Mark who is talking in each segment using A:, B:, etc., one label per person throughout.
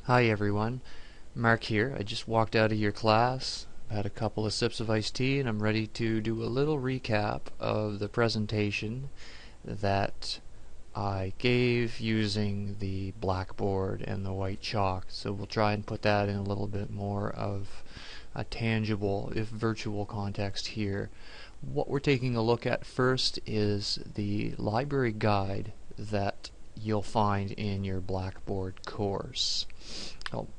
A: Hi everyone, Mark here. I just walked out of your class, had a couple of sips of iced tea, and I'm ready to do a little recap of the presentation that I gave using the blackboard and the white chalk. So we'll try and put that in a little bit more of a tangible, if virtual, context here. What we're taking a look at first is the library guide that you'll find in your Blackboard course.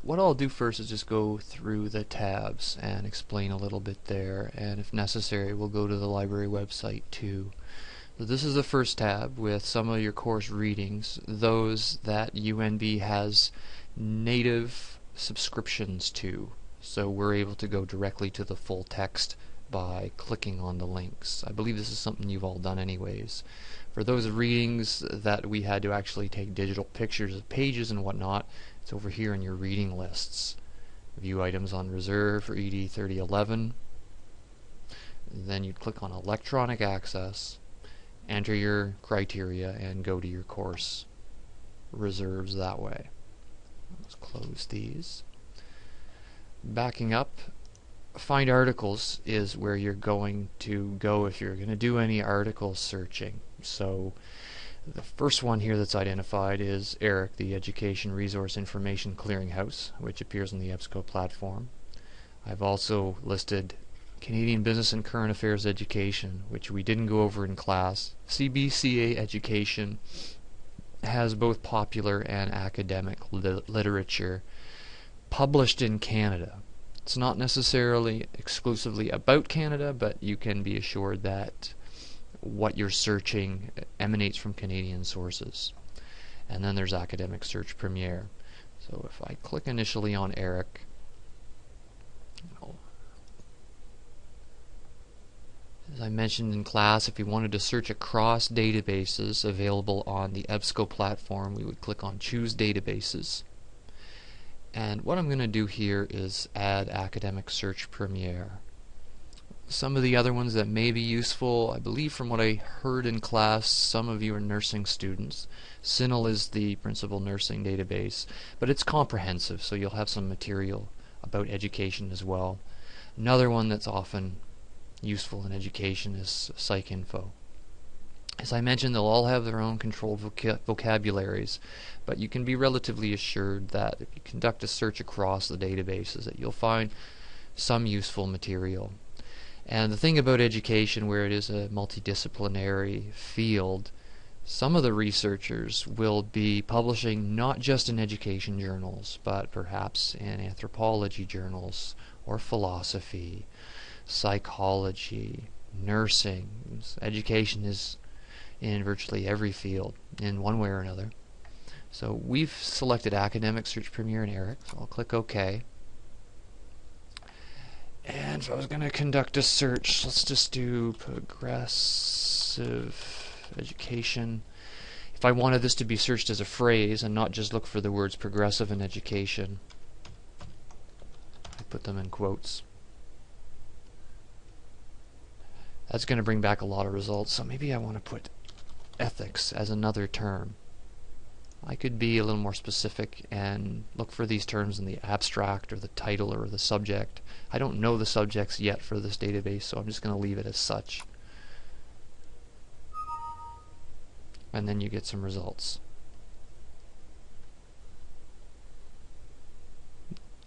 A: What I'll do first is just go through the tabs and explain a little bit there, and if necessary we'll go to the library website too. So this is the first tab with some of your course readings, those that UNB has native subscriptions to, so we're able to go directly to the full text by clicking on the links. I believe this is something you've all done anyways. For those readings that we had to actually take digital pictures of pages and whatnot, it's over here in your reading lists. View items on reserve for ED3011. Then you'd click on electronic access, enter your criteria, and go to your course reserves that way. Let's close these. Backing up, find articles is where you're going to go if you're going to do any article searching. So the first one here that's identified is ERIC, the Education Resource Information Clearinghouse, which appears on the EBSCO platform. I've also listed Canadian Business and Current Affairs Education, which we didn't go over in class. CBCA Education has both popular and academic literature published in Canada. It's not necessarily exclusively about Canada, but you can be assured that what you're searching emanates from Canadian sources. And then there's Academic Search Premier. So if I click initially on ERIC, as I mentioned in class, if you wanted to search across databases available on the EBSCO platform, we would click on Choose Databases. And what I'm going to do here is add Academic Search Premier. Some of the other ones that may be useful, I believe from what I heard in class, some of you are nursing students. CINAHL is the principal nursing database, but it's comprehensive, so you'll have some material about education as well. Another one that's often useful in education is Psycinfo. As I mentioned, they'll all have their own controlled vocabularies, but you can be relatively assured that if you conduct a search across the databases that you'll find some useful material. And the thing about education, where it is a multidisciplinary field, some of the researchers will be publishing not just in education journals, but perhaps in anthropology journals, or philosophy, psychology, nursing. Education is in virtually every field in one way or another. So we've selected Academic Search Premier and ERIC, so I'll click OK. And if I was going to conduct a search, let's just do progressive education. If I wanted this to be searched as a phrase and not just look for the words progressive and education, I put them in quotes. That's going to bring back a lot of results, so maybe I want to put ethics as another term. I could be a little more specific and look for these terms in the abstract or the title or the subject. I don't know the subjects yet for this database, so I'm just going to leave it as such. And then you get some results.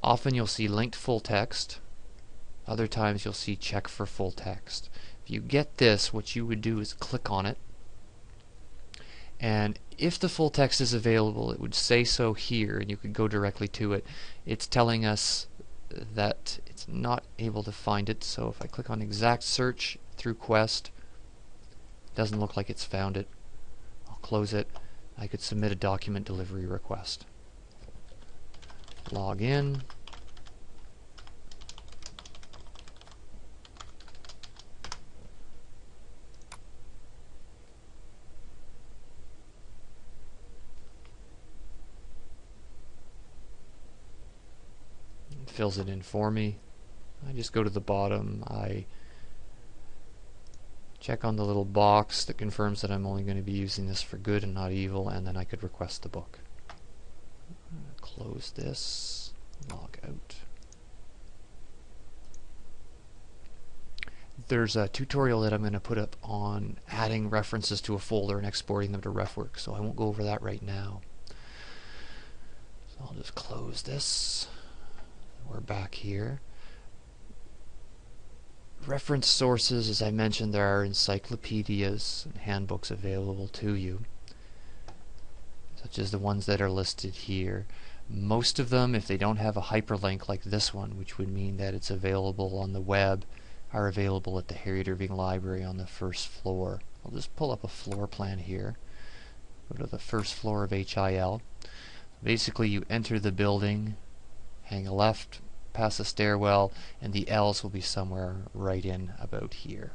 A: Often you'll see linked full text. Other times you'll see check for full text. If you get this, what you would do is click on it, and if the full text is available, it would say so here, and you could go directly to it. It's telling us that it's not able to find it, so if I click on exact search through Quest, it doesn't look like it's found it. I'll close it. I could submit a document delivery request. Log in. Fills it in for me. I just go to the bottom, I check on the little box that confirms that I'm only going to be using this for good and not evil, and then I could request the book. close this, log out. There's a tutorial that I'm going to put up on adding references to a folder and exporting them to RefWorks, so I won't go over that right now. So I'll just close this. We're back here. Reference sources, as I mentioned, there are encyclopedias and handbooks available to you, such as the ones that are listed here. Most of them, if they don't have a hyperlink like this one, which would mean that it's available on the web, are available at the Harriet Irving Library on the first floor. I'll just pull up a floor plan here. Go to the first floor of HIL. Basically, you enter the building, hang a left, past the stairwell, and the L's will be somewhere right in about here.